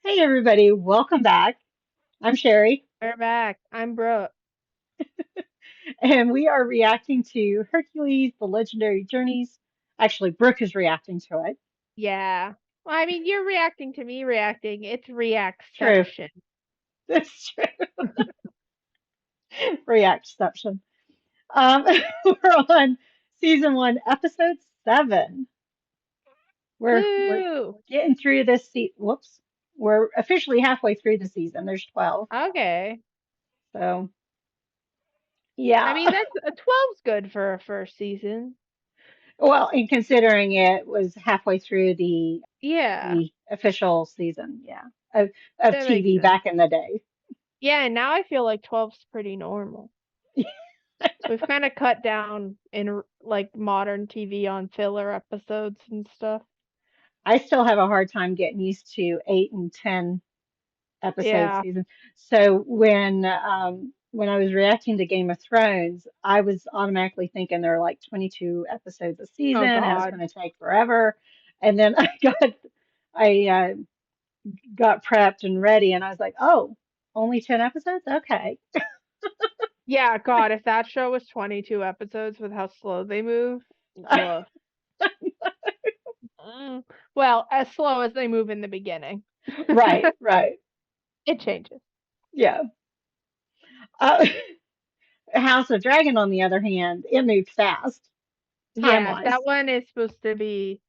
Hey everybody, welcome back. I'm Sherry, We're back. I'm Brooke. and we are reacting to Hercules, The Legendary Journeys. Actually, Brooke is reacting to it. Yeah. Well, I mean, you're reacting to me reacting. It's True. reactception. That's true. Reactception. Um, we're on season one, episode seven. We're Woo! getting through this whoops. We're officially halfway through the season. There's 12. Okay. So I yeah. mean, that's a 12's good for a first season. Well, and considering it was halfway through Yeah, the official season, yeah, of that makes TV sense. back in the day. Yeah, and now I feel like 12's pretty normal. We've kind of cut down in like modern TV on filler episodes and stuff. I still have a hard time getting used to 8 and 10 episode Yeah. seasons. So when I was reacting to Game of Thrones, I was automatically thinking there were like 22 episodes a season Oh and it was God. going to take forever. And then I got prepped and ready and I was like, "Oh, only 10 episodes? Okay." Yeah, God, if that show was 22 episodes with how slow they move, woof. Mm. Well, as slow as they move in the beginning. Right, right. It changes. Yeah. Uh, House of Dragon, on the other hand, it moved fast, Yeah, that time-wise. one is supposed to be,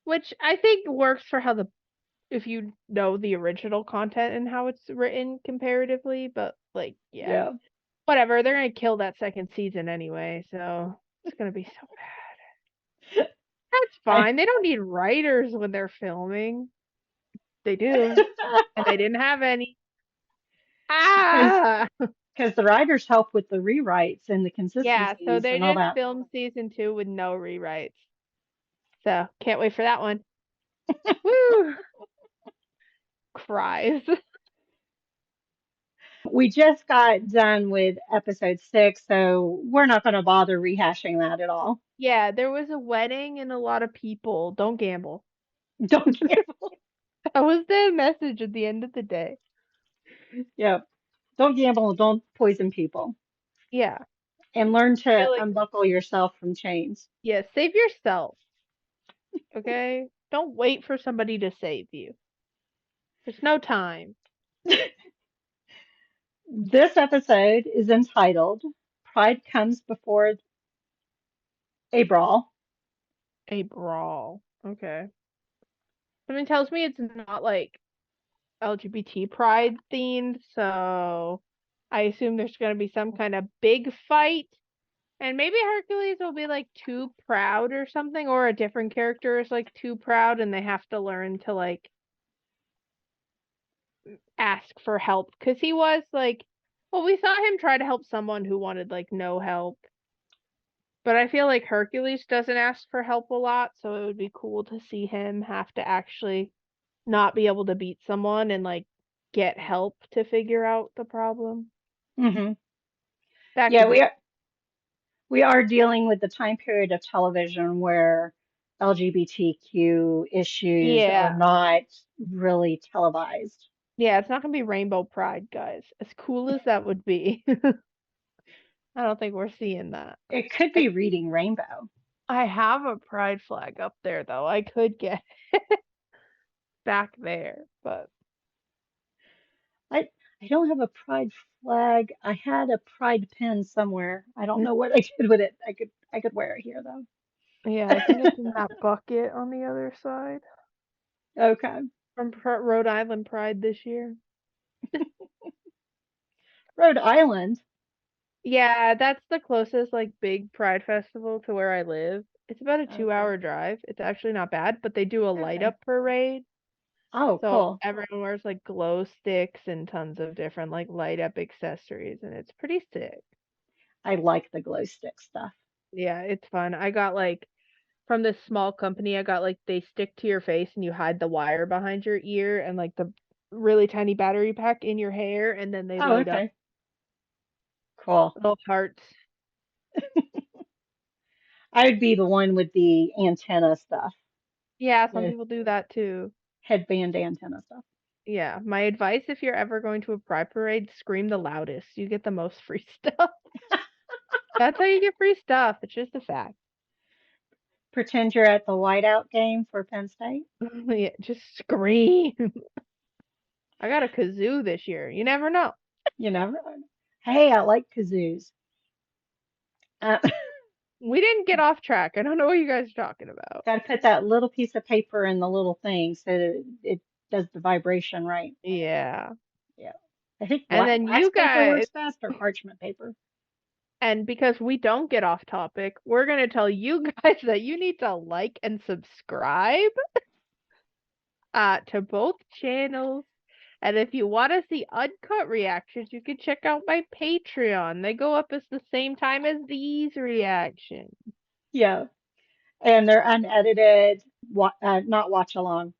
which I think works for how if you know the original content and how it's written comparatively, but like, yeah, Yeah. whatever. They're gonna kill that second season anyway, so it's gonna be so bad. That's I, fine. They don't need writers when they're filming. They do, and they didn't have any. because Ah! because the writers help with the rewrites and the Yeah, so consistencies they and all just that. filmed season two with no rewrites. So can't wait for that one. Woo! Cries. We just got done with episode 6, so we're not going to bother rehashing that at all. Yeah, there was a wedding and a lot of people. Don't gamble. Don't gamble. That was the message at the end of the day. Yeah, don't gamble. Don't poison people, Yeah, and learn I feel to like, unbuckle yourself from chains. yeah, save yourself, okay? Don't wait for somebody to save you. There's no time. This episode is entitled "Pride Comes Before A Brawl." A brawl. Okay. Something tells me it's not like LGBT pride themed, so I assume there's gonna be some kind of big fight. And maybe Hercules will be like too proud or something, or a different character is like too proud and they have to learn to like ask for help. Because he was like, well, we saw him try to help someone who wanted like no help. But I feel like Hercules doesn't ask for help a lot, so it would be cool to see him have to actually not be able to beat someone and like get help to figure out the problem. Hmm. That Yeah, could be. we are dealing with the time period of television where LGBTQ issues are Yeah. not really televised. Yeah, it's not gonna be Rainbow Pride, guys. As cool as that would be. I don't think we're seeing that. It could I be reading Rainbow. I have a pride flag up there though. I could get back there, but I I don't have a pride flag. I had a pride pin somewhere. I don't know what I did with it. I could wear it here though. yeah, I think it's in that bucket on the other side Okay. from Rhode Island Pride this year. Rhode Island. Yeah, that's the closest like big pride festival to where I live. It's about a Okay. 2-hour drive. It's actually not bad, but they do a light Okay. up parade. Oh, So cool. everyone wears like glow sticks and tons of different like light up accessories, and it's pretty sick. I like the glow stick stuff. Yeah, it's fun. I got like from this small company, I got like they stick to your face and you hide the wire behind your ear and like the really tiny battery pack in your hair, and then they Oh, light up okay. Cool. little hearts. I would be the one with the antenna stuff, Yeah, some the people do that too. headband antenna stuff. Yeah, my advice if you're ever going to a pride parade, scream the loudest. You get the most free stuff. That's how you get free stuff. It's just a fact. Pretend you're at the whiteout game for Penn State. Yeah, just scream. I got a kazoo this year. You never know. You never know. Hey, I like kazoos. Uh, We didn't get off track. I don't know what you guys are talking about. got to put that little piece of paper in the little thing so that it does the vibration right. Yeah. Yeah. I think And then wax you paper guys, works best or parchment paper. and because we don't get off topic, we're going to tell you guys that you need to like and subscribe to both channels. And if you want to see uncut reactions, you can check out my Patreon. They go up at the same time as these reactions. Yeah. And they're unedited, not watch along.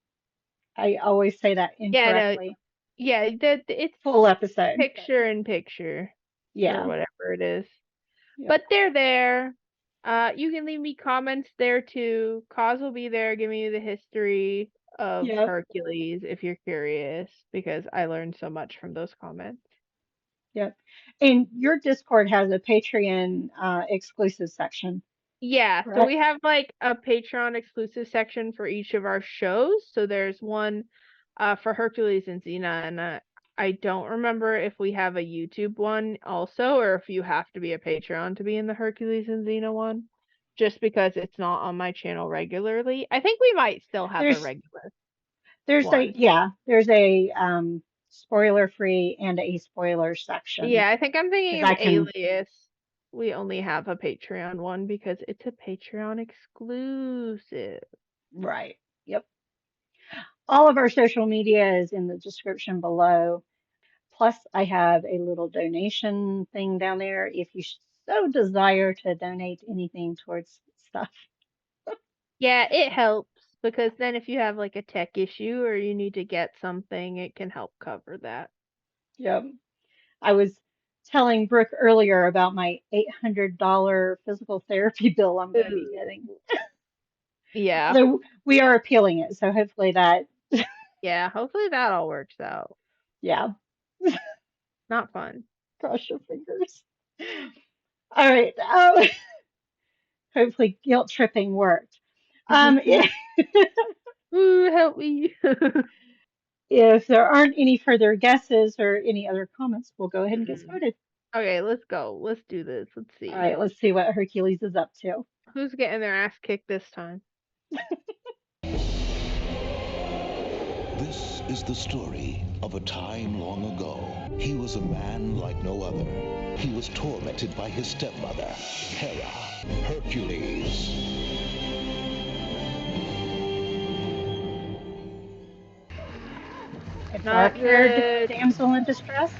I always say that Yeah, no, incorrectly. yeah, it's Full episode. picture in picture or Yeah. whatever it is. Yep. But they're there. You can leave me comments there too. Cause will be there giving you the history of Yep. Hercules if you're curious, because I learned so much from those comments. Yep. And your Discord has a Patreon exclusive section, Yeah, so we correct? have like a Patreon exclusive section for each of our shows. So there's one for Hercules and Xena, and I don't remember if we have a YouTube one also, or if you have to be a Patreon to be in the Hercules and Xena one, just because it's not on my channel regularly. I think we might still have a There's regular there's a one. yeah, there's a spoiler free and a spoiler section Yeah, I think I'm because thinking of I can Alias. We only have a Patreon one because it's a Patreon exclusive. right. Yep. All of our social media is in the description below. Plus, I have a little donation thing down there if you so desire to donate anything towards stuff. Yeah, it helps because then if you have like a tech issue or you need to get something, it can help cover that. Yep. I was telling Brooke earlier about my $800 physical therapy bill I'm going to be Ooh. getting. Yeah, Although we are appealing it, so hopefully that, yeah, hopefully that all works out. yeah, Not fun. cross your fingers. All right. Hopefully guilt tripping worked. If, Ooh, help me. if there aren't any further guesses or any other comments, we'll go ahead and get started. Okay, let's go. Let's do this. Let's All see. right, let's see what Hercules is up to. Who's getting their ass kicked this time? This is the story of a time long ago. He was a man like no other. He was tormented by his stepmother, Hera, Hercules. A Not dark-haired good. damsel in distress?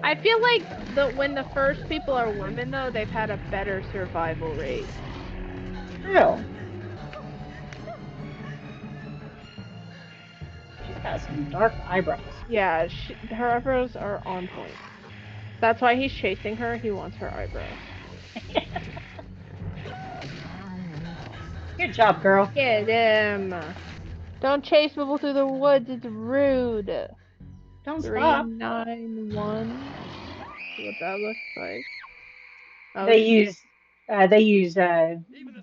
I feel like when the first people are women though, they've had a better survival rate. True. She's got some dark eyebrows. Yeah, her eyebrows are on point. That's why he's chasing her. He wants her eyebrows. Good job, girl. Get him. Don't chase people through the woods. It's rude. Don't stop. 391. What that looks like. Oh, They use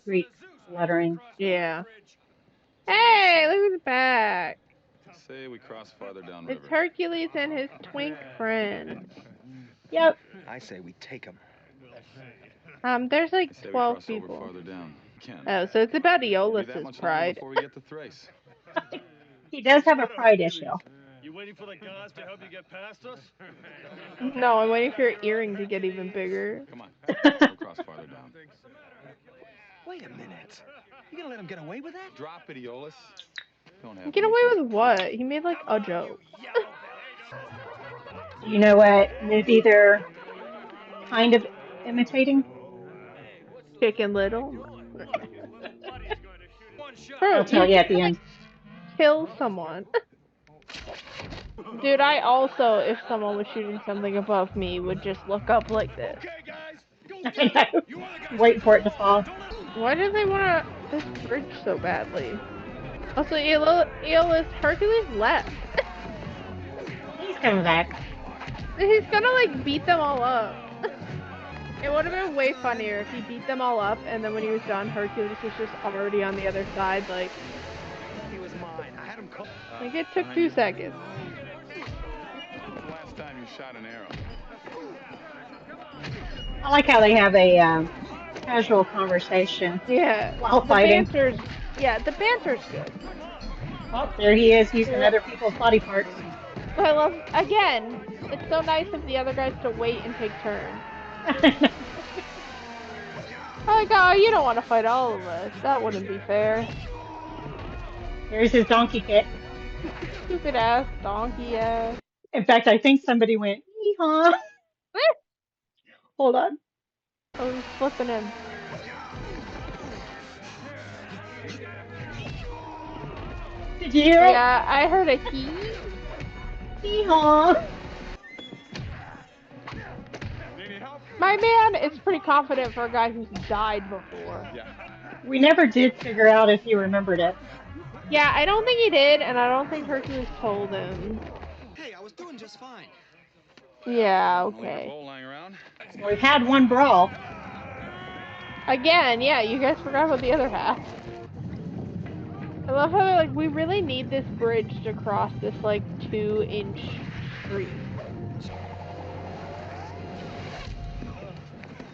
Greek lettering. yeah. Hey, look who's back. Say we cross farther down It's river. Hercules and his twink friend. Yep. I say we take him. There's like Say we 12 cross over people. farther down. Ken. Oh, so it's about Maybe that Aeolus's much longer pride. before we get to Thrace. He does have a pride issue. You waiting for the gods to help you get past us? No, I'm waiting for your earring to get even bigger. Come on. We'll cross farther down. Wait a minute. You gonna let him get away with that? Drop it, Aeolus. Don't have Get away anything. with what? He made like a joke. You know what movie they're kind of imitating? Chicken Little. I'll Bro, tell you you at can the like end. kill someone. Dude, I also, if someone was shooting something above me, would just look up like this. I know. Wait for it to fall. Why do they want this bridge so badly? Also, Aeolus, Hercules left. coming back. He's gonna like beat them all up. It would have been way funnier if he beat them all up and then when he was done, Hercules was just already on the other side, like. He was mine. I had him caught. Like it took 2 seconds. When's the last time you shot an arrow? I like how they have a casual conversation Yeah. while The fighting. banter's the banter's good. Oh, there he is using other people's body parts. But I love again, it's so nice of the other guys to wait and take turns. Like, oh, you don't want to fight all of us. That wouldn't be fair. There's his donkey kick. Stupid ass donkey ass. In fact, I think somebody went, hee-haw. Hold on. Oh, he's flipping him. Did you hear it? Yeah, I heard a hee. Hee-haw. My man is pretty confident for a guy who's died before. Yeah. We never did figure out if he remembered it. Yeah, I don't think he did, and I don't think Hercules told him. Hey, I was doing just fine. Yeah, Leave your okay. bowl lying around. We've had one brawl. Again, yeah, you guys forgot about the other half. I love how they're like, we really need this bridge to cross this, like, 2-inch street.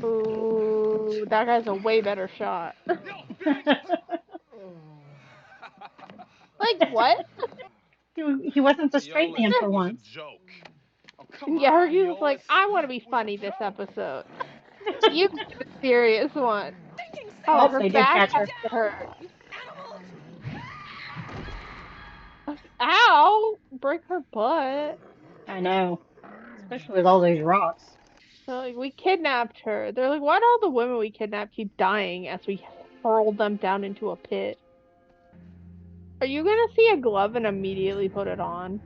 Ooh, that guy's a way better shot. Like, what? He wasn't the straight man for once. Joke. Yeah, Hercules was like, I want to be funny this episode. You be the serious one. Oh, her they did back catch her. has to hurt. Ow! Break her butt. I know. Especially with all those rocks. So, like, we kidnapped her. They're like, why do all the women we kidnapped keep dying as we hurl them down into a pit? Are you gonna see a glove and immediately put it on?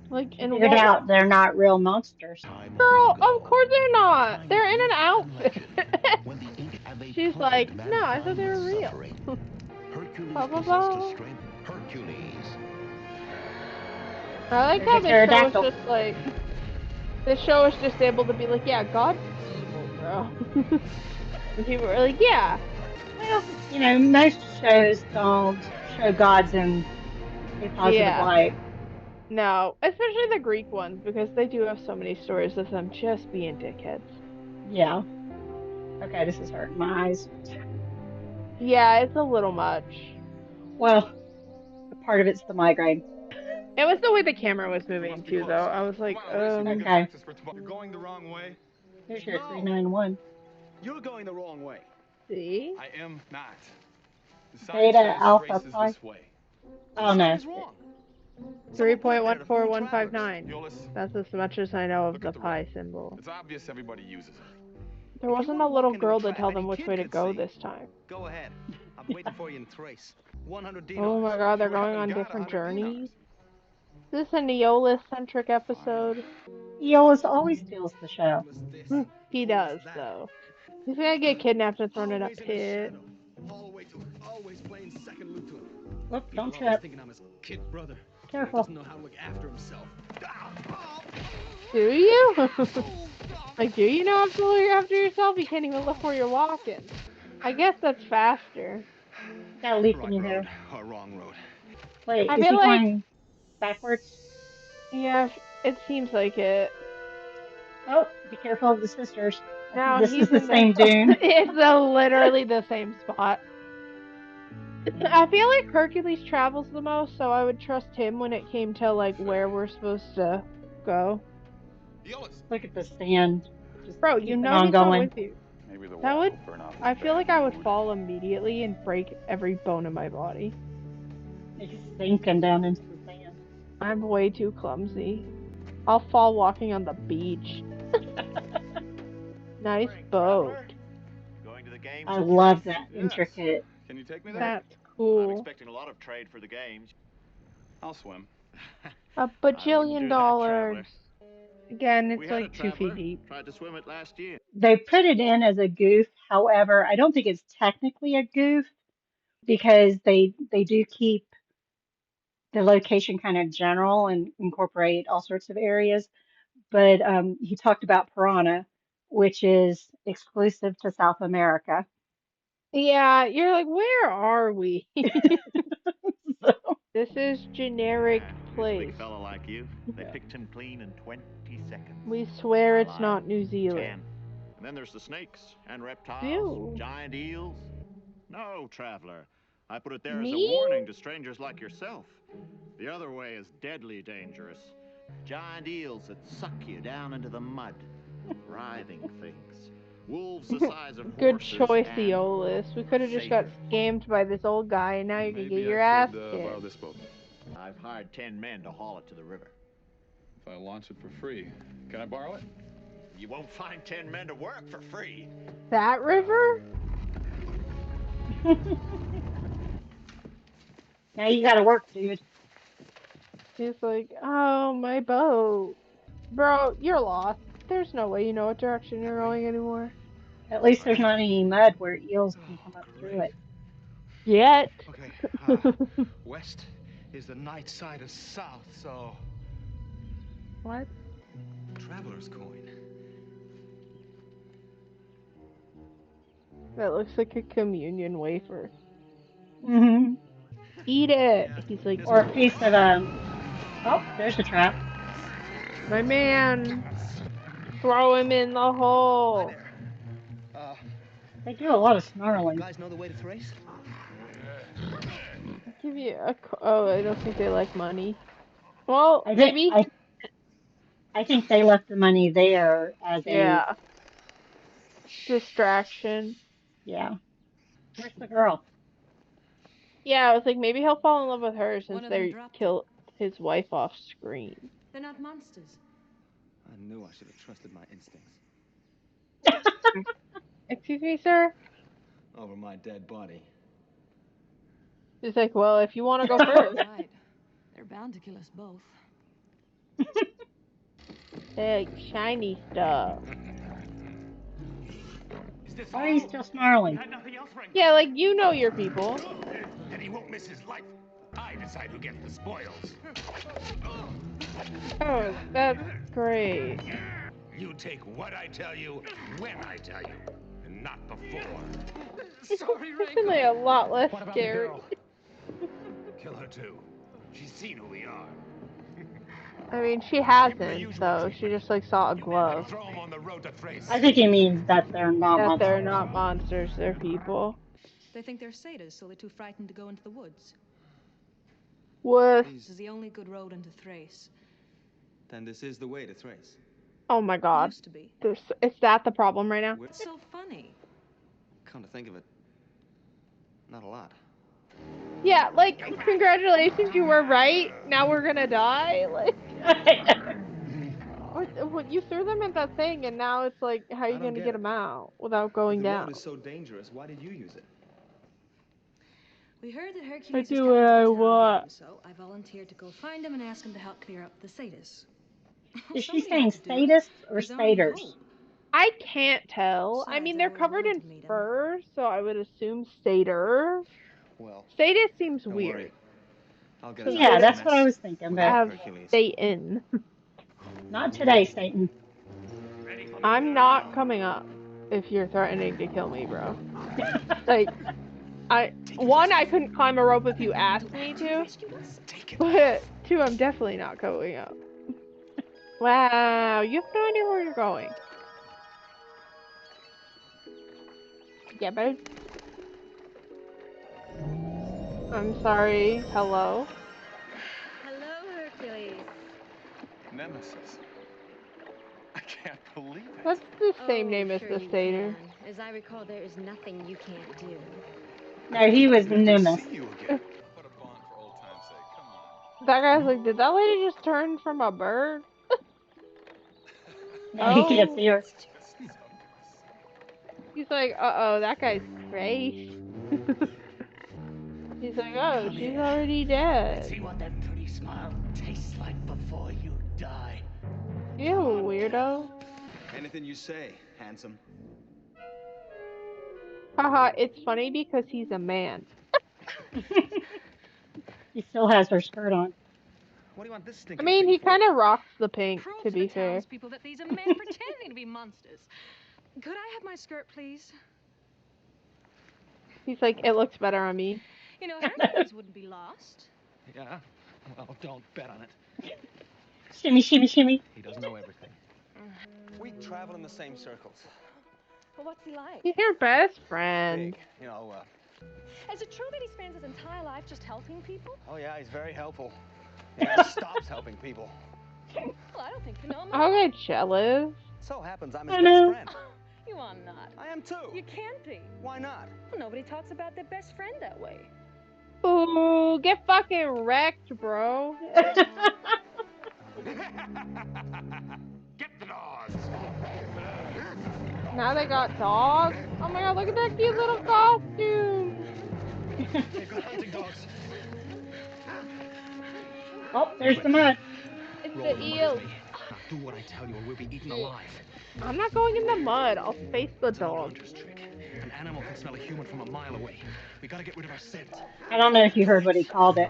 Like, in Figured what out they're not real monsters. Girl, of course they're not. They're in an outfit. She's like, no, I thought they were real. Blah, blah, blah. Hercules. I like There's how a this show is pterodactyl. just like, this show is just able to be like, yeah, God's evil, bro. And people are like, yeah. Well, you know, most shows don't show gods in a positive light. No, especially the Greek ones, because they do have so many stories of them just being dickheads. Yeah. Okay, this is hurting my eyes. Yeah, it's a little much. Well, part of it's the migraine. It was the way the camera was moving too, though. I was like, Okay. You're going the wrong way. Here's your 391. You're going the wrong way. See? I am not. The Beta, sign says alpha, race is pi. this way. Oh no. 3.14159. That's as much as I know of the pi symbol. It's obvious everybody uses it. There wasn't a little girl to tell them which way to go this time. Go ahead. I'm waiting for you in Thrace. 100 dinars. Oh my god, they're going on different journeys. Is this a Neolith-centric episode? Eolus always steals the show. He does, though. He's gonna get kidnapped and thrown in a pit. Always playing second lieutenant. Whoop, don't trip. Thinking I'm his kid brother. Careful. Doesn't know how to look after himself. Do you? Like, do you know how to look after yourself? You can't even look where you're walking. I guess that's faster. Got a leaf in Right your hair. road or wrong road. Wait, I is feel he like- going backwards? Yeah, it seems like it. Oh, be careful of the sisters. Now This he's is the in same dune. It's literally the same spot. I feel like Hercules travels the most, so I would trust him when it came to like where we're supposed to go. Look at the sand. Just Bro, you keeping know on he's not going. with you. Maybe the That wall would- will burn off. I feel like I would fall immediately and break every bone in my body. It's sinking down into the sand. I'm way too clumsy. I'll fall walking on the beach. Nice boat. Going to the games? I love that intricate. Can you take me there? That's I'm cool. expecting a lot of trade for the games. I'll swim. A I wouldn't do bajillion that, dollars. traveler. Again, We it's had a like 2 feet traveler, deep. tried to swim it last year. They put it in as a goof. However, I don't think it's technically a goof because they do keep the location kind of general and incorporate all sorts of areas. But he talked about piranha, which is exclusive to South America. Yeah, you're like, where are we? So, This is generic This place. big fella like you, they picked him clean in 20 seconds. We swear I it's lied. not New 10. Zealand. And then there's the snakes and reptiles, Ew. giant eels. No, traveler. I put it there as a Me? warning to strangers like yourself. The other way is deadly dangerous. Giant eels that suck you down into the mud. Writhing things. Wolves the size of Good horses choice, and Eolus. We could have just got scammed by this old guy, and now you can get Maybe your I ass could kicked. borrow this boat. I've hired 10 men to haul it to the river. If I launch it for free, can I borrow it? You won't find 10 men to work for free. That river? now you got to work, dude. He's like, oh, my boat. Bro, you're lost. There's no way you know what direction you're going anymore. At least there's not any mud where eels can come up through it. Yet. Okay, west is the night side of south, so... What? Traveler's coin. That looks like a communion wafer. Hmm. Eat it. He's like, Or a piece of oh, there's a trap. my man. Throw him in the hole. They do a lot of You snarling. guys know the way to Thrace? Give you a. Oh, I don't think they like money. Well, I think maybe. I think they left the money there as a Yeah. Distraction. yeah. Where's the girl? Yeah, I was like, maybe he'll fall in love with her One since of them they dropped kill his wife off screen. They're not monsters. I knew I should have trusted my instincts. Excuse me, sir? Over my dead body. He's like, well, if you want to go first. Right. They're bound to kill us both. Hey, shiny stuff. Why are you still snarling? Yeah, like, you know your people. And he won't miss his life. I decide who gets the spoils. Oh, that's great. You take what I tell you, when I tell you, and not before. Sorry, It's like a lot less What about scary. the girl? Kill her too. She's seen who we are. I mean, she hasn't, so she just, like, saw a glove. Throw him on the road to Thrace. I think he means that they're not That monsters. they're not monsters, they're people. They think they're satyrs, so they're too frightened to go into the woods. What? This is the only good road into Thrace. Then this is the way to Thrace. Oh my god. Used to be. Is that the problem right now? It's so funny. Come to think of it, not a lot. Yeah, like, congratulations, you were right. Now we're gonna die. Like, what, you threw them at that thing, and now it's like, how are you I don't gonna get get it. them out without going If the down? road is so dangerous, why did you use it? We heard that Hercules I was do coming what to I the town want. game, so I volunteered to go find him and ask him to help clear up the satyrs. Is she Somebody saying had to do it. sadists or There's only satyrs? hope. I can't tell. I Besides, mean, I've they're always covered wanted in to meet him. fur, so I would assume satyr. Well, Sadist seems don't weird. worry. I'll get us Yeah, out of that's this what I mess was thinking, with but Have Hercules. Satan. not today, Satan. I'm not coming up if you're threatening to kill me, bro. Like, I couldn't climb a rope if you asked me to, but two, I'm definitely not going up. Wow, you have no idea where you're going. Yeah, but I'm sorry. Hello. Hello, Hercules. Nemesis. I can't believe it. That's the same Oh, name as sure the you satyr. can. As I recall, there is nothing you can't do. No, he was Good to Nimbus. see you again. Put a bond for old time's sake. Come on. That guy's like, did that lady just turn from a bird? Now he can't Oh. see her. He's like, uh-oh, that guy's crazy. He's like, oh, she's already dead. See what that pretty smile tastes like before you die. You weirdo. Anything you say, handsome. Haha, it's funny because he's a man. She still has her skirt on. What do you want this I stinking mean, thing he for? kind of rocks the pink, Prove to be the fair. townspeople that these are men pretending to be monsters. Could I have my skirt, please? He's like, it looks better on me. You know, Hercules wouldn't be lost. Yeah? Well, don't bet on it. Shimmy, shimmy, shimmy. He doesn't know everything. We travel in the same circles. Well, what's he like? He's your best friend. Big, you know, Is it true that he spends his entire life just helping people? oh yeah, he's very helpful. He never stops helping people. Well, I don't think you know him. I'll get jealous. So happens I'm I his best know. friend. You are not. I am too. You can't be. Why not? Well, nobody talks about their best friend that way. Ooh, get fucking wrecked, bro. Get the dogs! Now they got dogs. Oh my god, look at that cute little costume. They've got hunting dogs. Oh, there's the mud. It's Roll the in the mud eel. with me. Now do what I tell you or we'll be eaten alive. I'm not going in the mud. I'll face the It's an old dog. hunter's trick. An animal can smell a human from a mile away. We gotta get rid of our scent. I don't know if you heard what he called it.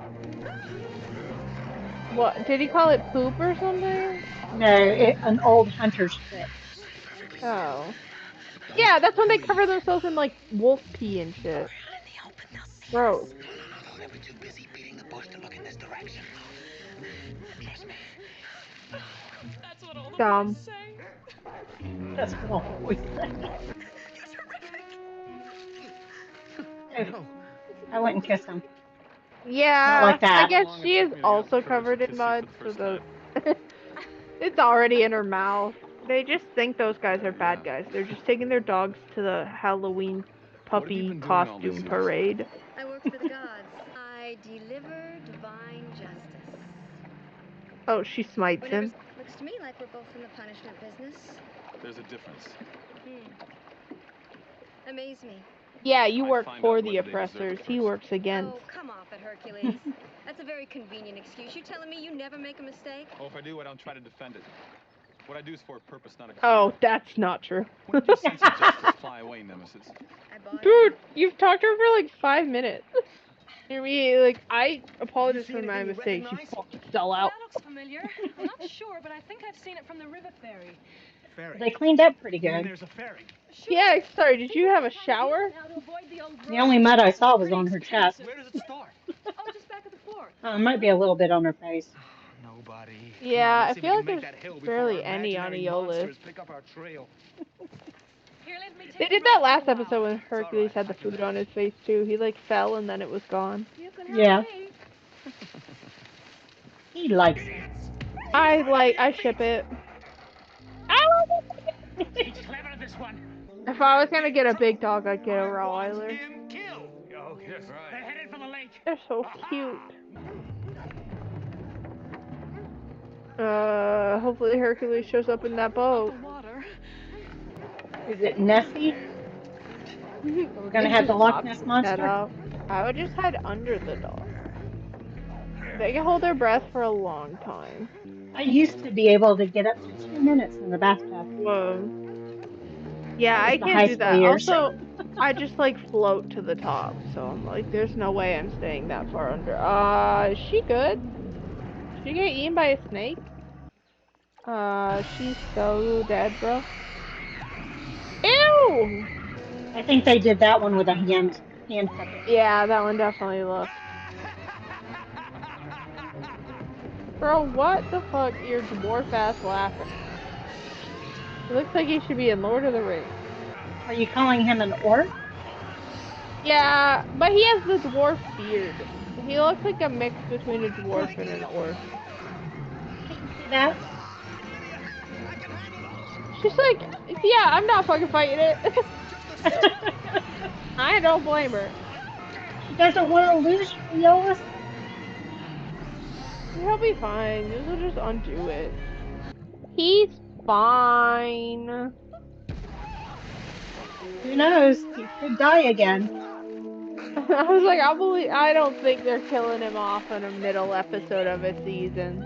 What? Did he call it poop or something? No, an old hunter's trick. Oh. Yeah, that's when they cover themselves in like wolf pee and shit. Gross. They'll be too busy beating the bush to look in this direction. Trust me. That's what all the Dumb. boys say. That's what I'll always say. Oh, I wouldn't kiss him. Yeah, Not like that. I guess she is also covered in mud, so the it's already in her mouth. They just think those guys are bad guys. They're just taking their dogs to the Halloween puppy costume parade. I work for the gods. I deliver divine justice. Oh, she smites Whenever him. looks to me like we're both in the punishment business. There's a difference. Amaze me. Yeah, you I work find for out the whether they deserve oppressors. it He first. works against. Oh, come off it, Hercules. That's a very convenient excuse. You telling me you never make a mistake? Oh, if I do, I don't try to defend it. What I do is for a purpose, not a Oh, career. that's not true. When did your sense of justice fly away, Nemesis? I bought Dude, you've talked to her for like 5 minutes. Hear me, like, I apologize You for see my anything you mistake. She's recognize? fucking sell out. That looks familiar. I'm not sure, but I think I've seen it from the river ferry. Ferry. They cleaned up pretty You mean good. there's a ferry? Sure. Yeah, sorry, did you have a shower? Now to avoid the old The only mud I saw was Pretty on her chest. expensive. Where does it start? Oh, just back at the fort. It might be a little bit on her face. Nobody. Yeah, Come on, I let's see if feel we like can make there's that hill before barely our any on imaginary Aeolus. monsters pick up our trail. Here, let me take They a did break that for last a while. episode when Hercules had the food on his face too. He like fell and then it was gone. You can help Yeah. me. He likes it. I ship it. He's clever, this one. If I was gonna get a big dog, I'd get a Rottweiler. Him kill! Oh, yes, right. They're headed for the lake. They're so cute. Hopefully Hercules shows up in that boat. The water. Is it Nessie? We're gonna have the Loch Ness monster. I would just hide under the dog. They can hold their breath for a long time. I used to be able to get up to 2 minutes in the bathtub. Whoa. Yeah, I The can't high do school that. years. Also, I just like float to the top, so I'm like, there's no way I'm staying that far under. Is she good? Did she get eaten by a snake? She's so dead, bro. Ew! I think they did that one with a hand puppet. Yeah, that one definitely looked. Bro, what the fuck? Your dwarf ass laughing. It looks like he should be in Lord of the Rings. Are you calling him an orc? Yeah, but he has the dwarf beard. He looks like a mix between a dwarf and an orc. See that? She's like, yeah, I'm not fucking fighting it. I don't blame her. She doesn't want to lose Aeolus. He'll be fine. This will just undo it. He's fine. Who knows? He could die again. I was like, I don't think they're killing him off in a middle episode of a season.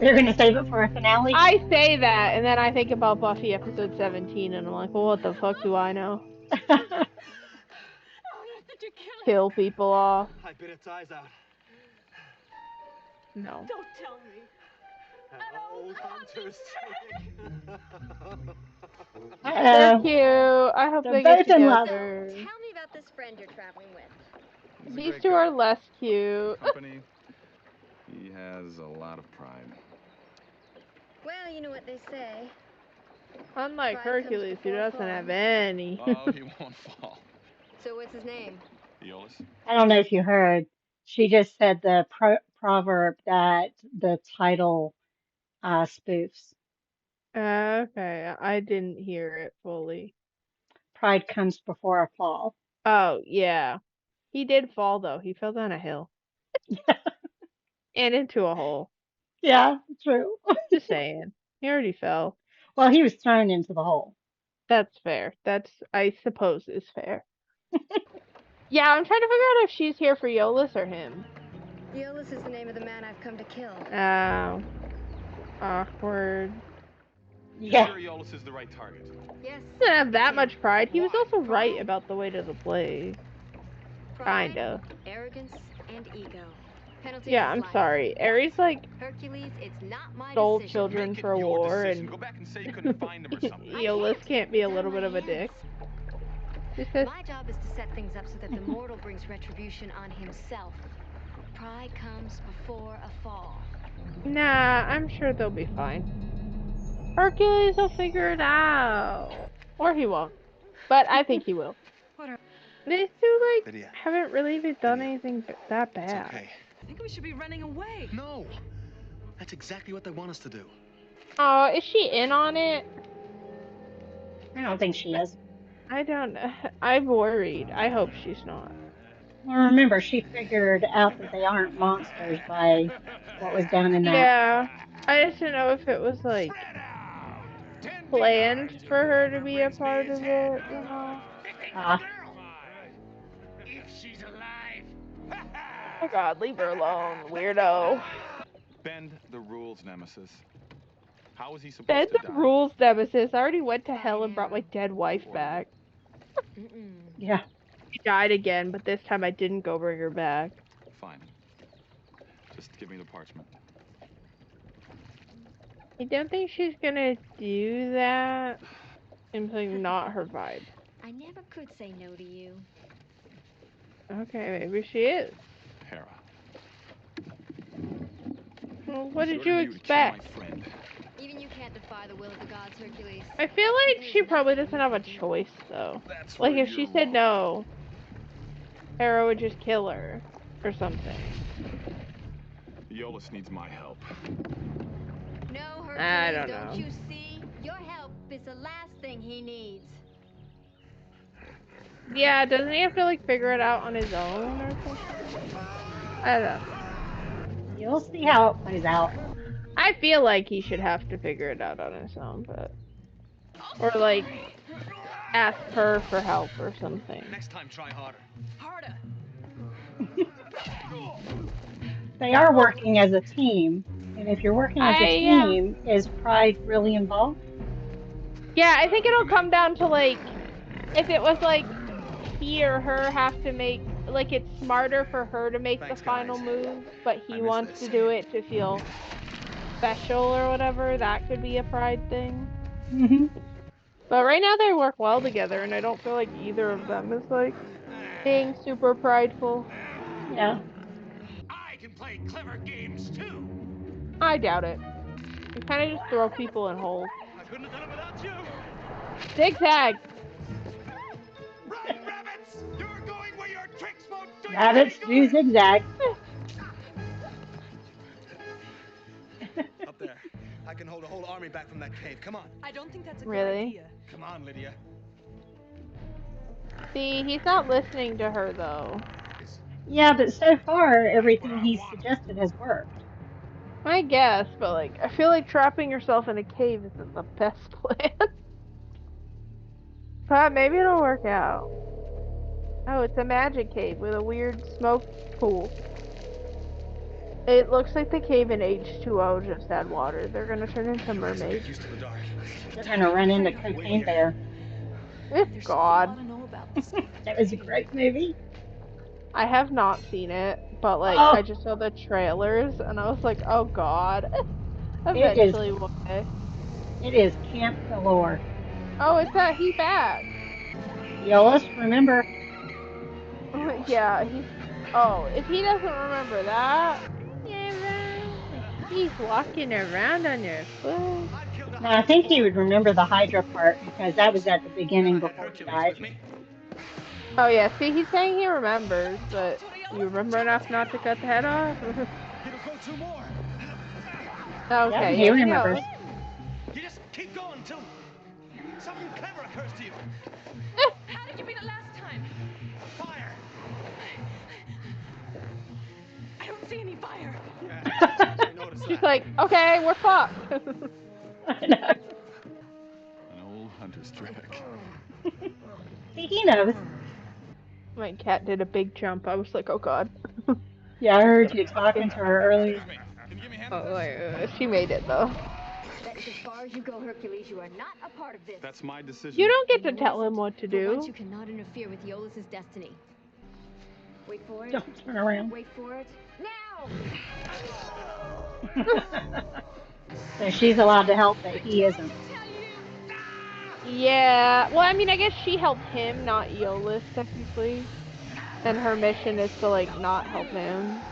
They're gonna save it for a finale? I say that, and then I think about Buffy episode 17, and I'm like, well, what the fuck do I know? Did you kill people off. I bit its eyes out. No. Don't tell me. An old hunter's trick. They're Uh-oh. cute. I hope They're they get both in love. together. Tell me about this friend you're traveling with. He's a These great two guy. are less cute. Company. He has a lot of pride. Well, you know what they say. Unlike Pride comes Hercules, who before a doesn't fall. have any. Oh, he won't fall. So what's his name? Eolus. I don't know if you heard. She just said the proverb that the title spoofs. Okay, I didn't hear it fully. Pride comes before a fall. Oh, yeah. He did fall, though. He fell down a hill. And into a hole. Yeah, true. Just saying. He already fell. Well, he was thrown into the hole. That's fair. That's, I suppose, is fair. Yeah, I'm trying to figure out if she's here for Eolus or him. Eolus is the name of the man I've come to kill. Oh. Awkward. Yeah. Sure, Eolus is the right target. Yes. He doesn't have that much pride. He was also right about the weight of the blade. Pride, Kinda. arrogance, and ego. Penalty Yeah, is I'm life. sorry. Ares, like, Hercules, it's not my stole decision. children Make it for a your war, decision. and Go back and say you couldn't find him or something. Eolus can't be a little bit of a dick. Just 'cause- My job is to set things up so that the mortal brings retribution on himself. Pride comes before a fall. Nah, I'm sure they'll be fine. Hercules will figure it out. Or he won't. But I think he will. What are... These two, like, Lydia. haven't really even done Lydia. anything that It's bad. okay. I think we should be running away. No. That's exactly what they want us to do. Oh, is she in on it? I don't think she is. I don't know. I'm worried. I hope she's not. Well, remember, she figured out that they aren't monsters by what was done in that. Yeah. I just don't know if it was, like, planned for her to be a part of it, you know? Ah. If she's alive. Oh god, leave her alone, weirdo. Bend the rules, Nemesis. How is he supposed Bend to the die? rules, Nemesis. I already went to hell and brought my dead wife back. Yeah. She died again, but this time I didn't go bring her back. Fine. Just give me the parchment. I don't think she's gonna do that. Seems like not her vibe. I never could say no to you. Okay, maybe she is. Hera. Well, what did It's you your duty to kill expect? my friend. Even you can't defy the will of the gods, Hercules. I feel like she probably doesn't have a choice, though. That's Like, where if she you're said wrong. no, Hera would just kill her. Or something. Eolus needs my help. No, Hercules, I don't know. you see? Your help is the last thing he needs. Yeah, doesn't he have to, like, figure it out on his own or something? I don't know. You'll see how it plays out. I feel like he should have to figure it out on his own, but... Or, like, ask her for help or something. Next time, try harder. Harder. They are working as a team. And if you're working as a team, is Pride really involved? Yeah, I think it'll come down to, like, if it was, like, he or her have to make, like, it's smarter for her to make the final move, but he wants to do it to feel special or whatever, that could be a Pride thing. Mm-hmm. But right now they work well together, and I don't feel like either of them is, like, being super prideful. Yeah. I can play clever games too. I doubt it. You kind of just throw people in holes. I couldn't have done it without you. Zigzag! Run, rabbits! You're going where your tricks won't do you Rabbits any do good. zigzag. Up there. I can hold a whole army back from that cave. Come on. I don't think that's a good Really? idea. Come on, Lydia. See, he's not listening to her, though. Yeah, but so far, everything he's suggested has worked. I guess, but, like, I feel like trapping yourself in a cave isn't the best plan. But maybe it'll work out. Oh, it's a magic cave with a weird smoke pool. It looks like the cave in H2O just had water. They're gonna turn into mermaids. Used to the dark. They're going to run into Cocaine Bear. God. There's a lot to know about this. That was a great movie. I have not seen it, but like Oh, I just saw the trailers and I was like, oh god. it is Eventually one day. it is camp galore. Oh, it's that he back. Yolis, remember? Yeah, he's. Oh, if he doesn't remember that, yeah, he's walking around on your foot. Now I think he would remember the Hydra part because that was at the Then beginning I had before he Hercules died. with me. Oh yeah, see, he's saying he remembers, but you remember enough not to cut the head off? It'll go 2 more. Yep, Okay, he yeah, he remembers. knows. You just keep going till something clever occurs to you. How did you beat it last time? Fire! I don't see any fire. I noticed She's that. like, okay, we're fucked. I know. An old hunter's trick. See, he knows. My cat did a big jump. I was like, oh god. Yeah, I heard you talking to her earlier. Excuse me. Can you give me a hand Oh, with this? she made it though. That's as far as you go, Hercules. You are not a part of this. That's my decision. You don't get to tell him what to For once, do. you cannot interfere with Yolis' destiny. Wait for it. Don't turn around. Wait for it. Now! So she's allowed to help, but he isn't. Yeah, well, I mean, I guess she helped him, not Eolus, technically. And her mission is to, like, not help him.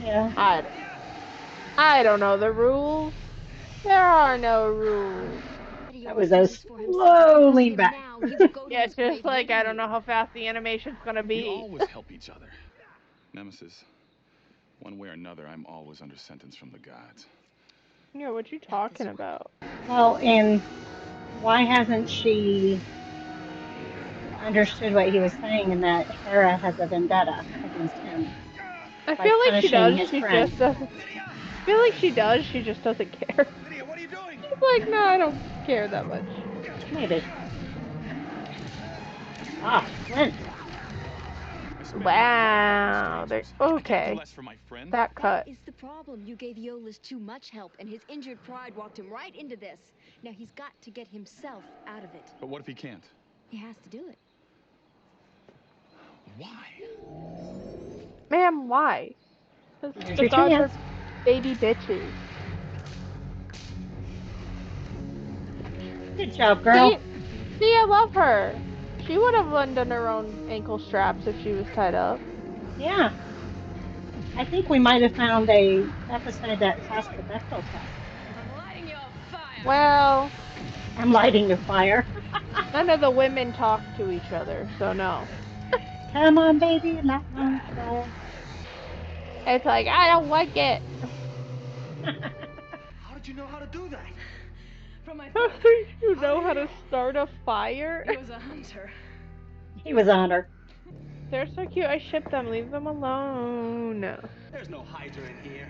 Yeah. I don't know the rules. There are no rules. That was a slow lean back. Yeah, it's just like, I don't know how fast the animation's gonna We be. always help each other. Nemesis, one way or another, I'm always under sentence from the gods. Yeah, what you talking about? Well, and why hasn't she understood what he was saying and that Hera has a vendetta against him I by feel like she punishing does, his she friend? just doesn't. I feel like she does, she just doesn't care. Lydia, what are you doing? She's like, no, I don't care that much. Maybe. Ah, Flint. Wow. Okay. Less for my friend. That cut. That is the problem. You gave Yolis too much help, and his injured pride walked him right into this. Now he's got to get himself out of it. But what if he can't? He has to do it. Why? Ma'am, why? Here's The your gods are chance. baby bitches. Good job, girl. See, I love her. She would have undone her own ankle straps if she was tied up. Yeah. I think we might have found a episode that passed the Bechdel test. I'm lighting you on fire. Well, I'm lighting the fire. none of the women talk to each other, so no. Come on, baby, light my fire. It's like, I don't like it. How did you know how to do that? From my How father. do you know how to start a fire? He was a hunter. He was on her. They're so cute. I ship them. Leave them alone. There's no Hydra in here.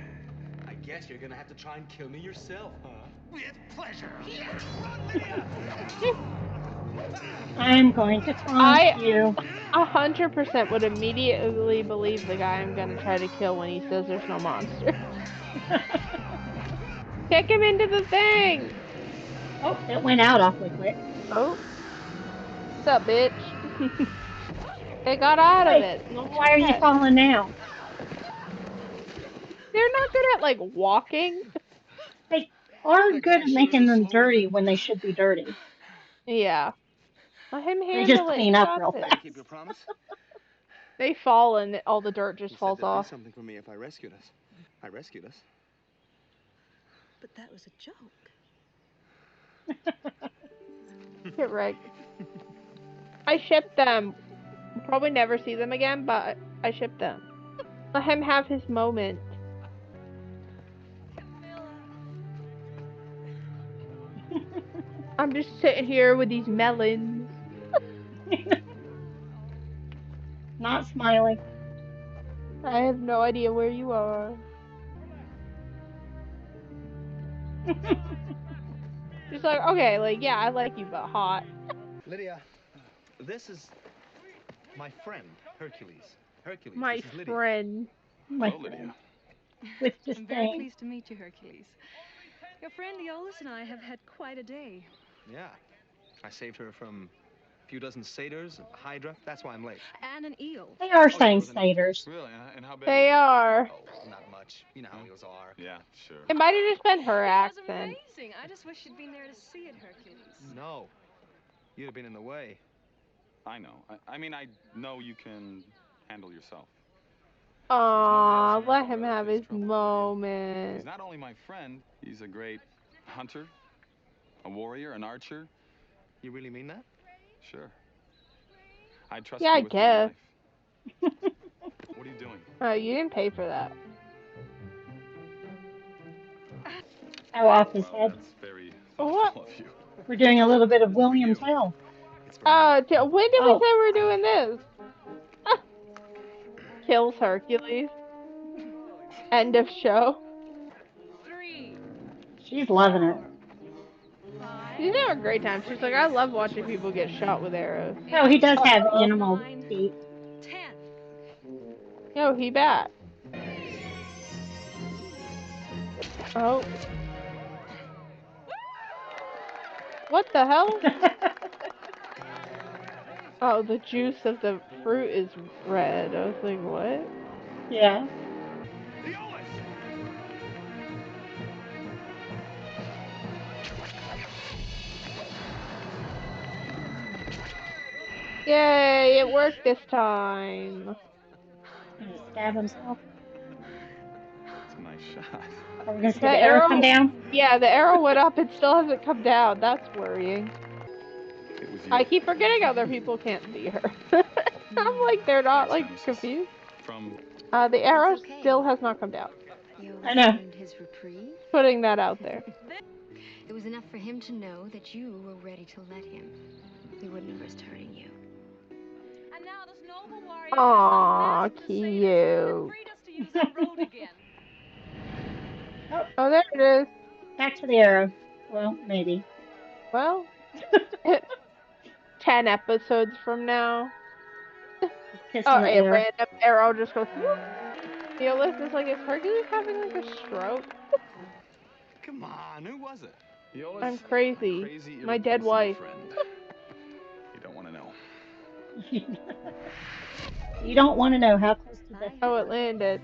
I guess you're gonna have to try and kill me yourself, huh? With pleasure. Yes, run, Lydia! I'm going to taunt you. 100% would immediately believe the guy I'm gonna try to kill when he says there's no monster. Kick him into the thing! Oh, it went out awfully quick. Oh. What's up, bitch? They got out of it. Why are you falling now? They're not good at, like, walking. They are good at making them dirty when they should be dirty. Yeah. Let him They just handle it. clean up real fast. Keep your promise? They fall and all the dirt just You falls said there'd be off. something for me if I rescued us. I rescued us. But that was a joke. Get right. I ship them. We'll probably never see them again, but I ship them. Let him have his moment. I'm just sitting here with these melons. Not smiling. I have no idea where you are. Just like, okay, like, yeah, I like you, but hot. Lydia, this is my friend, Hercules. Hercules, My this is Lydia. friend. My Hello, Lydia. With I'm very disdain. pleased to meet you, Hercules. Your friend Eolus and I have had quite a day. Yeah, I saved her from few dozen satyrs, a hydra. That's why I'm late. And an eel. They are Oh, yeah, saying there was an eel. satyrs. Really? And how big They was are. Oh, not much. You know how eels are. it? Yeah, sure. It might have just been her It was accent. amazing. I just wish you'd been there to see it, Hercules. No. You'd have been in the way. I know. I mean, I know you can handle yourself. Aw, let him There's have nobody else his in your trouble, Lydia. moment. He's not only my friend, he's a great hunter, a warrior, an archer. You really mean that? Sure. I trust Yeah, I you with my guess. life. What are you doing? Oh, you didn't pay for that. Oh, off his Well, head. that's very What? thoughtful of you. We're doing a little bit of William Tell. It's for me. When did we Oh, say we were doing this? Kills Hercules. End of show. 3, she's loving it. 5, She's having a great time. She's like, I love watching people get shot with arrows. Oh, he does have Uh-oh. animal 9, feet. 10. Yo, he back. Oh. What the hell? Oh, the juice of the fruit is red. I was like, what? Yeah. Yay, it worked this time. Gonna stab himself. It's a nice shot. Are we gonna see The the arrow come down? Yeah, the arrow went up. It still hasn't come down. That's worrying. It was you. I keep forgetting other people can't see her. I'm like, they're not like Nemesis. confused. From The arrow It's okay. still has not come down. I know. earned his reprieve. Putting that out there. It was enough for him to know that you were ready to let him. He wouldn't have risked hurting you. And now this noble warrior Aw, has unmasked the satyrs and cute. freed us to use our road again. Oh, there it is. Back to the arrow. Well, maybe. Well, 10 episodes from now. Kissing Oh, the a air. random arrow just goes. Whoop. Neolith is like, is Hercules having like a stroke? Come on, who was it? Eolus, I'm crazy. crazy, My dead irreplaceable wife. friend. You don't want to know. You don't want to know how close to death. Oh, it landed.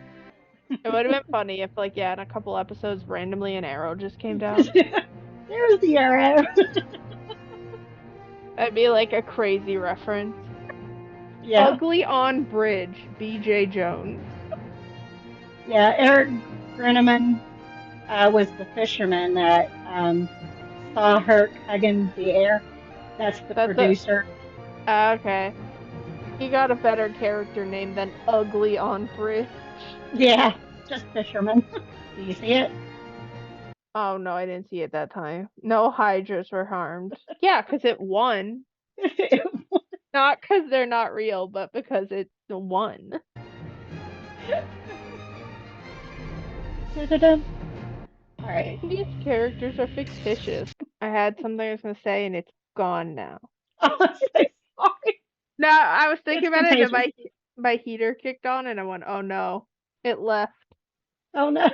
It would have been funny if, like, yeah, in a couple episodes, randomly an arrow just came down. There's the arrow. That'd be like a crazy reference. Yeah. Ugly on Bridge, B.J. Jones. Yeah, Eric Grinneman was the fisherman that saw Herc hugging the air. That's the producer. Okay. He got a better character name than Ugly on Bridge. Yeah, just fisherman. Do you see it? Oh, no, I didn't see it that time. No hydras were harmed. Yeah, because it won. Not because they're not real, but because it won. Alright. These characters are fictitious. I had something I was going to say, and it's gone now. Oh, I'm so sorry. No, I was thinking It's about it, and contagious. my heater kicked on, and I went, oh no, it left. Oh no.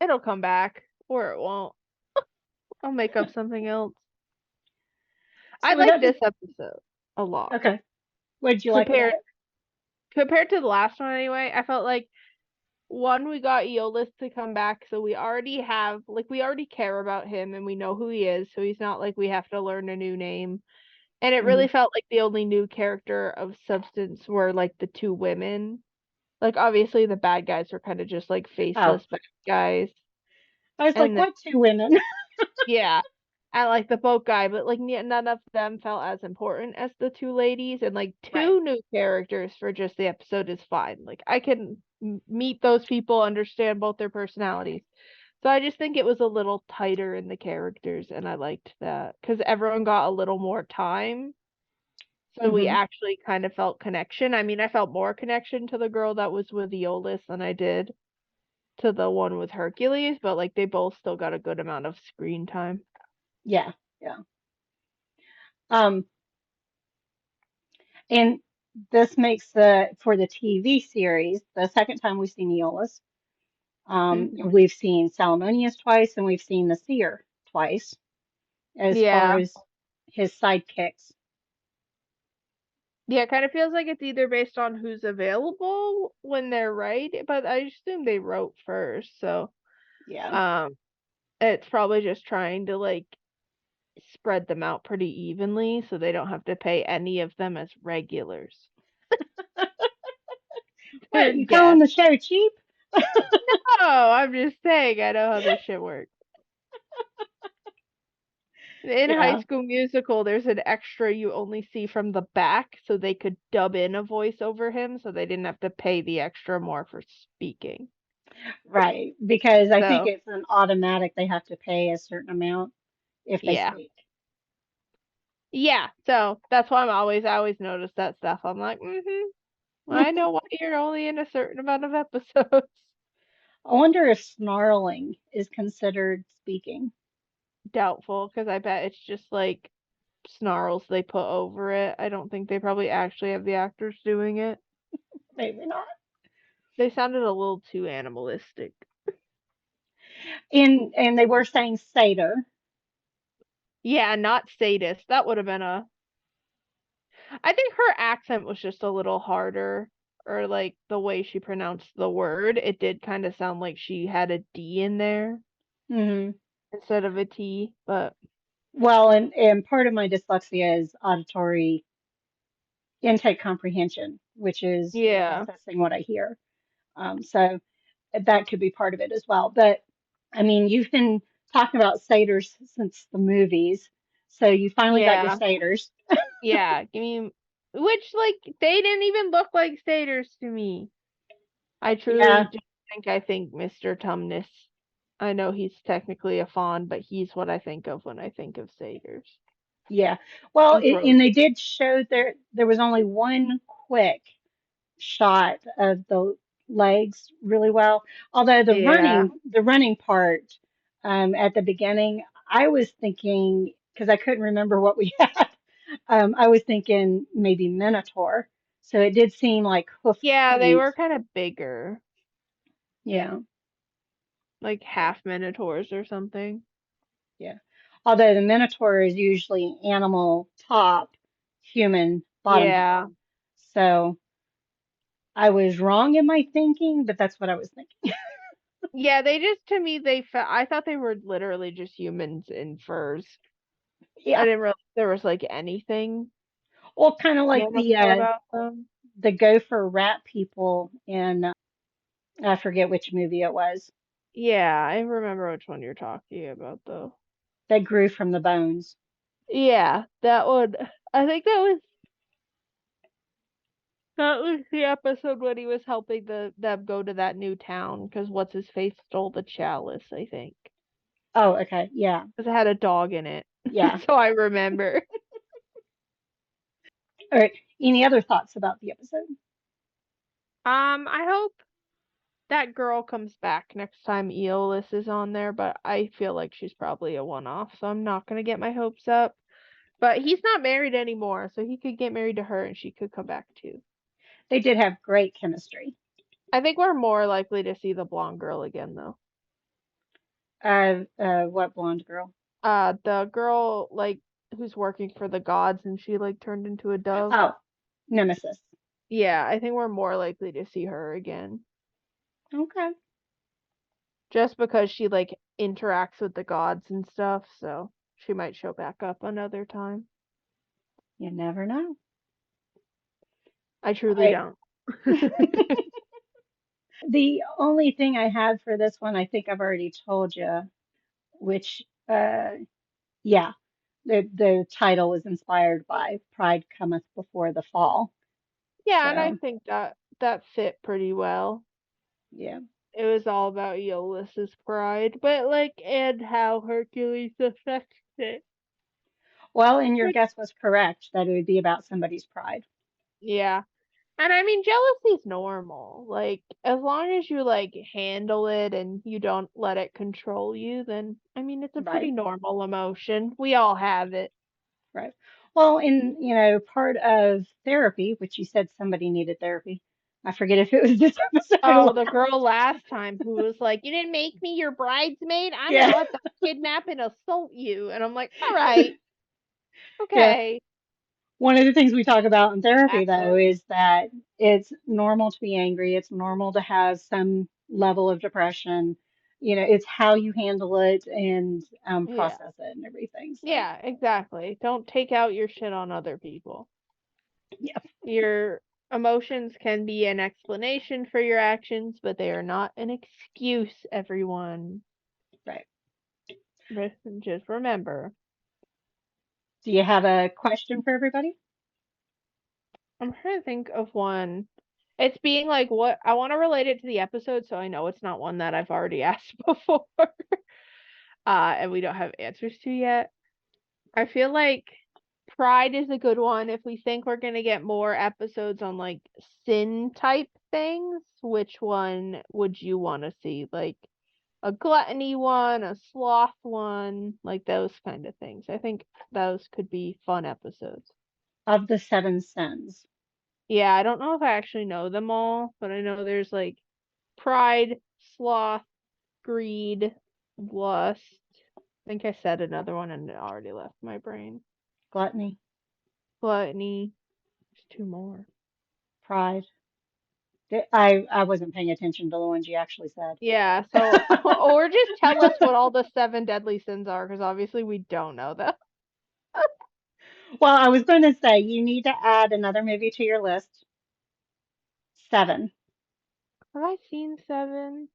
It'll come back, or it won't. I'll make up something else. So I like this episode a lot. Okay. What did you like about it? Compared to the last one anyway, I felt like, one, we got Eolus to come back, so we already care about him, and we know who he is, so he's not like we have to learn a new name. And it really felt like the only new character of substance were, like, the two women. Like, obviously, the bad guys were kind of just, like, faceless bad guys. I was like, what two women? Yeah. I like the boat guy, but, like, none of them felt as important as the two ladies. And, like, two new characters for just the episode is fine. Like, I can meet those people, understand both their personalities. So I just think it was a little tighter in the characters, and I liked that. Because everyone got a little more time. So we actually kind of felt connection. I mean, I felt more connection to the girl that was with Eolus than I did to the one with Hercules, but, like, they both still got a good amount of screen time. Yeah, yeah. And this makes for the TV series the second time we've seen Aeolus. We've seen Salomonius twice, and we've seen the Seer twice, as far as his sidekicks. Yeah, it kind of feels like it's either based on who's available when they're right, but I assume they wrote first, so Yeah, um it's probably just trying to like spread them out pretty evenly so they don't have to pay any of them as regulars. what, you calling Guess. the show cheap? Oh, I'm just saying I know how this shit works. In High Yeah, School Musical, there's an extra you only see from the back so they could dub in a voice over him so they didn't have to pay the extra more for speaking. right. Because I think So, it's an automatic, they have to pay a certain amount if they yeah. speak. Yeah, so that's why I always notice that stuff. I'm like, I know why you're only in a certain amount of episodes. I wonder if snarling is considered speaking. Doubtful, because I bet it's just like snarls they put over it. I don't think they probably actually have the actors doing it. Maybe not. They sounded a little too animalistic. And they were saying satyr. Yeah, not sadist. That would have been a. I think her accent was just a little harder, or like the way she pronounced the word. It did kind of sound like she had a D in there Hmm. instead of a T, but Well, and part of my dyslexia is auditory intake comprehension, which is yeah. processing what I hear. So that could be part of it as well. But I mean, you've been talking about satyrs since the movies, so you finally got your Yeah. satyrs. Yeah. Give me. Which, like, they didn't even look like satyrs to me. I truly Yeah, do I think Mr. Tumnus. I know he's technically a fawn, but he's what I think of when I think of satyrs. yeah. Well, And and Brooke. they did show there was only one quick shot of the legs really well. Although Yeah. the running part at the beginning, I was thinking because I couldn't remember what we had. I was thinking maybe Minotaur. So it did seem like hoof Yeah, they feet. were kind of bigger, Yeah, like yeah, half minotaurs or something. yeah. Although the Minotaur is usually animal top, human bottom Yeah. half. So I was wrong in my thinking, but that's what I was thinking. Yeah, they just to me I thought they were literally just humans in furs. I Yeah. didn't realize there was like anything Well, kind of like animal about them. the gopher rat people in I forget which movie it was Yeah, I remember which one you're talking about though. that grew from the bones. Yeah, that one. I think that was the episode when he was helping them go to that new town because what's his face stole the chalice, I think. Oh, okay. Yeah. Because it had a dog in it. Yeah. So I remember. All right. Any other thoughts about the episode? I hope that girl comes back next time Eolus is on there, but I feel like she's probably a one-off, so I'm not gonna get my hopes up. But he's not married anymore, so he could get married to her and she could come back too. They did have great chemistry. I think we're more likely to see the blonde girl again though. What blonde girl? The girl like who's working for the gods and she like turned into a dove. Oh, Nemesis. Yeah, I think we're more likely to see her again. Okay. Just because she like interacts with the gods and stuff, so she might show back up another time. You never know. I All truly right. don't. The only thing I had for this one, I think I've already told you, which, yeah, the title was inspired by Pride Cometh Before the Fall. Yeah, and I So, think that fit pretty well. yeah. It was all about Aeolus's pride, but like and how Hercules affects it. Well, and your But guess was correct that it would be about somebody's pride. yeah. And I mean jealousy's normal. Like as long as you like handle it and you don't let it control you, then I mean it's a pretty Right, normal emotion. We all have it. right. Well, and part of therapy, which you said somebody needed therapy. I forget if it was this episode or Oh, the last. girl last time who was like, "You didn't make me your bridesmaid. I'm gonna Yeah, let them kidnap and assault you." And I'm like, "All right, yeah. okay." One of the things we talk about in therapy, though, Actually, is that it's normal to be angry. It's normal to have some level of depression. It's how you handle it and yeah. process it and everything. So, Yeah, exactly. Don't take out your shit on other people. yeah, Your emotions can be an explanation for your actions, but they are not an excuse, everyone. right. Just remember. Do you have a question for everybody? I'm trying to think of one. It's being like what I want to relate it to the episode, so I know it's not one that I've already asked before, and we don't have answers to yet. I feel like Pride is a good one. If we think we're gonna get more episodes on like sin type things, which one would you want to see? Like a gluttony one, a sloth one, like those kind of things. I think those could be fun episodes. Of the seven sins. Yeah, I don't know if I actually know them all, but I know there's like pride, sloth, greed, lust. I think I said another one and it already left my brain. Gluttony, Gluttony. There's two more. pride. I wasn't paying attention to the ones you actually said. Yeah, so or just tell us what all the seven deadly sins are, because obviously we don't know them. Well, I was going to say you need to add another movie to your list. Seven, Have I seen seven?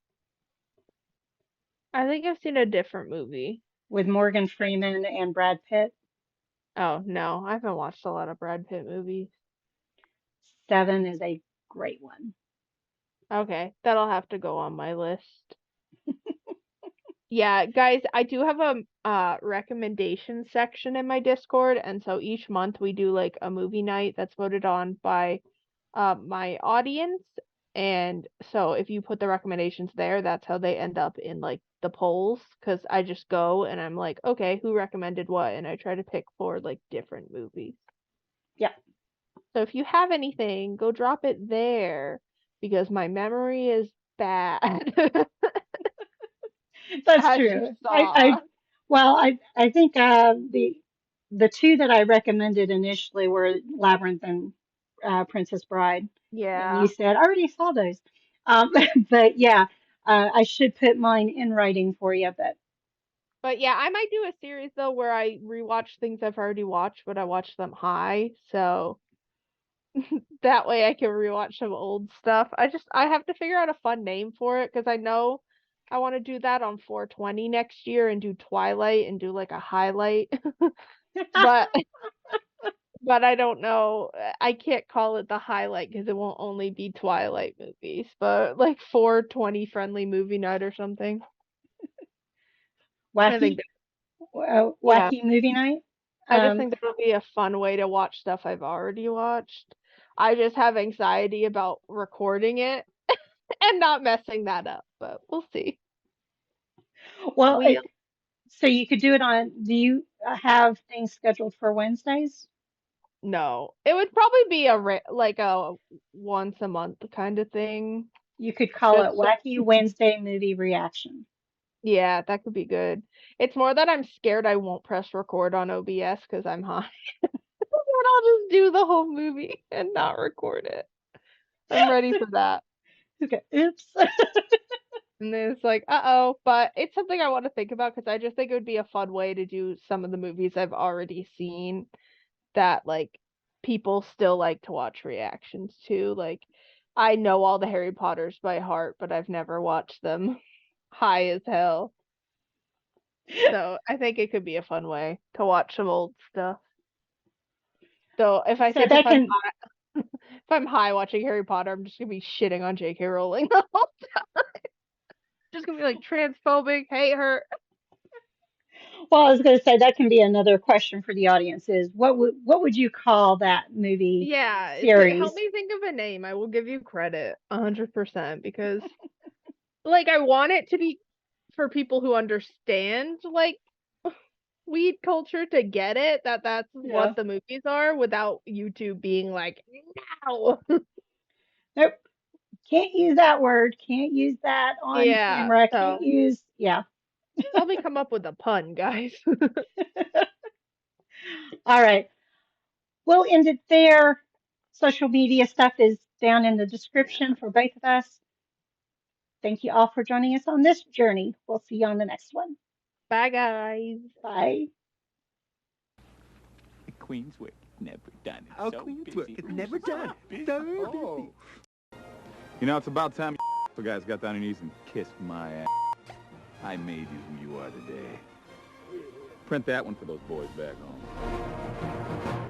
I think I've seen a different movie. with Morgan Freeman and Brad Pitt. Oh no, I haven't watched a lot of Brad Pitt movies. Seven is a great one. Okay, that'll have to go on my list. Yeah, guys, I do have a recommendation section in my Discord, and so each month we do like a movie night that's voted on by my audience. And so if you put the recommendations there, that's how they end up in like the polls. Because I just go and I'm like, okay, who recommended what? And I try to pick for like different movies. Yeah, So if you have anything, go drop it there because my memory is bad, that's as you true. saw. Well, I think the two that I recommended initially were Labyrinth and Princess Bride, and you Yeah. said I already saw those. But yeah, I should put mine in writing for you. But But yeah, I might do a series though where I rewatch things I've already watched, but I watch them high. So that way I can rewatch some old stuff. I have to figure out a fun name for it because I know I want to do that on 420 next year and do Twilight and do like a highlight. But but I don't know. I can't call it the highlight because it won't only be Twilight movies, but like 420 friendly movie night or something. I think wacky, yeah. wacky movie night. I just Um, think that'll be a fun way to watch stuff I've already watched. I just have anxiety about recording it and not messing that up, but we'll see. well, We so you could do it on. Do you have things scheduled for Wednesdays? no. It would probably be like a once a month kind of thing. You could call it Just so, Wacky Wednesday Movie Reaction. yeah, that could be good. It's more that I'm scared I won't press record on OBS because I'm high. And I'll just do the whole movie and not record it. I'm ready for that. Okay, oops. And then it's like, uh-oh, but it's something I want to think about because I just think it would be a fun way to do some of the movies I've already seen that like people still like to watch reactions to. Like I know all the Harry Potters by heart, but I've never watched them high as hell. So I think it could be a fun way to watch some old stuff. So if I So think that if I'm can, high, if I'm high watching Harry Potter, I'm just gonna be shitting on J.K. Rowling the whole time. Just gonna be like transphobic, hate her. well, I was going to say that can be another question for the audience is what would you call that movie Yeah, help series? me think of a name. I will give you credit 100% because like I want it to be for people who understand like weed culture to get it that that's Yeah. what the movies are without YouTube being like no. Nope. Can't use that word. Can't use that on Yeah, camera. Can't so use, yeah. help me come up with a pun, guys. All right. we'll end it there. Social media stuff is down in the description for both of us. Thank you all for joining us on this journey. We'll see you on the next one. Bye, guys. Bye. Queen's work, never done. Our Queen's work is never done. So busy. You know, it's about time you guys got down on your knees and kissed my ass. I made you who you are today. Print that one for those boys back home.